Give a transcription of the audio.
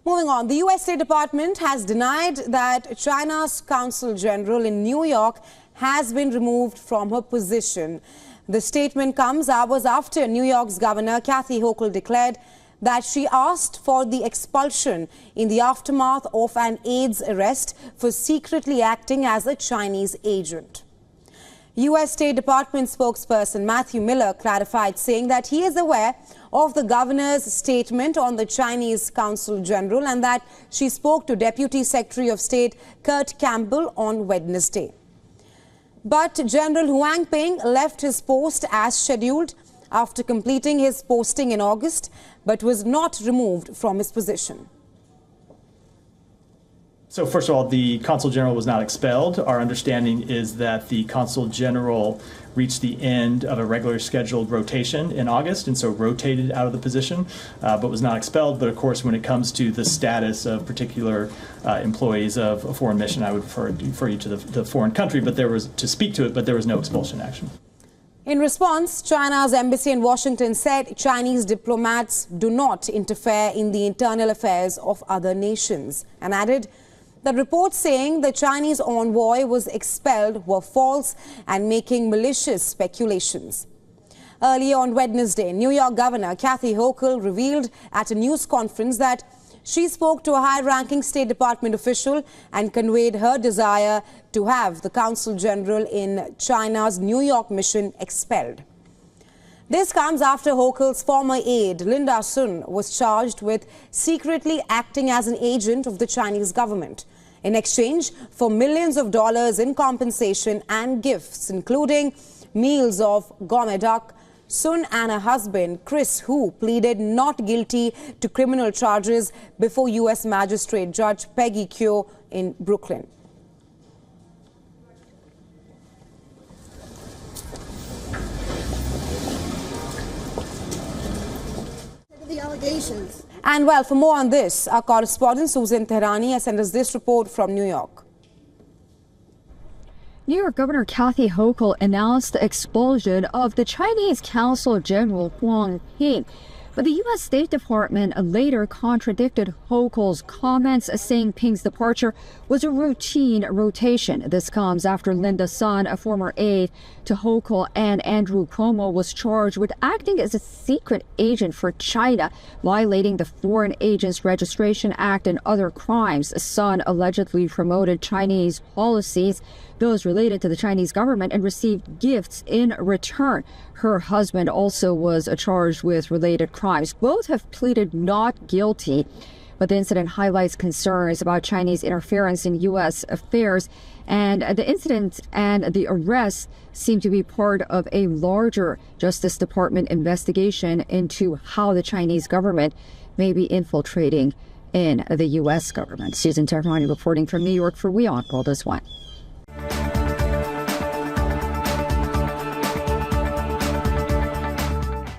Moving on, the U.S. State Department has denied that China's consul-general in New York has been removed from her position. The statement comes hours after New York's Governor Kathy Hochul declared that she asked for the expulsion in the aftermath of an aide's arrest for secretly acting as a Chinese agent. U.S. State Department spokesperson Matthew Miller clarified, saying that he is aware of the governor's statement on the Chinese consul-general and that she spoke to Deputy Secretary of State Kurt Campbell on Wednesday. But General Huang Ping left his post as scheduled after completing his posting in August, but was not removed from his position. So first of all, the consul general was not expelled. Our understanding is that the consul general reached the end of a regular scheduled rotation in August and so rotated out of the position, but was not expelled. But of course, when it comes to the status of particular employees of a foreign mission, I would refer you to the foreign country, but there was no expulsion action. In response, China's embassy in Washington said Chinese diplomats do not interfere in the internal affairs of other nations, and added that reports saying the Chinese envoy was expelled were false and making malicious speculations. Earlier on Wednesday, New York Governor Kathy Hochul revealed at a news conference that she spoke to a high-ranking State Department official and conveyed her desire to have the Consul General in China's New York mission expelled. This comes after Hochul's former aide, Linda Sun, was charged with secretly acting as an agent of the Chinese government in exchange for millions of dollars in compensation and gifts, including meals of gourmet duck. Sun and her husband, Chris Hu, pleaded not guilty to criminal charges before U.S. Magistrate Judge Peggy Kyo in Brooklyn. The allegations. And well, for more on this, our correspondent Susan Tehrani has sent us this report from New York. New York Governor Kathy Hochul announced the expulsion of the Chinese Consul General Huang Ping. But the U.S. State Department later contradicted Hochul's comments, saying Ping's departure was a routine rotation. This comes after Linda Sun, a former aide to Hochul, and Andrew Cuomo was charged with acting as a secret agent for China, violating the Foreign Agents Registration Act and other crimes. Sun allegedly promoted Chinese policies, those related to the Chinese government, and received gifts in return. Her husband also was charged with related crimes. Both have pleaded not guilty, but the incident highlights concerns about Chinese interference in U.S. affairs. And the incident and the arrest seem to be part of a larger Justice Department investigation into how the Chinese government may be infiltrating in the U.S. government. Susan Tehrani reporting from New York for WION World.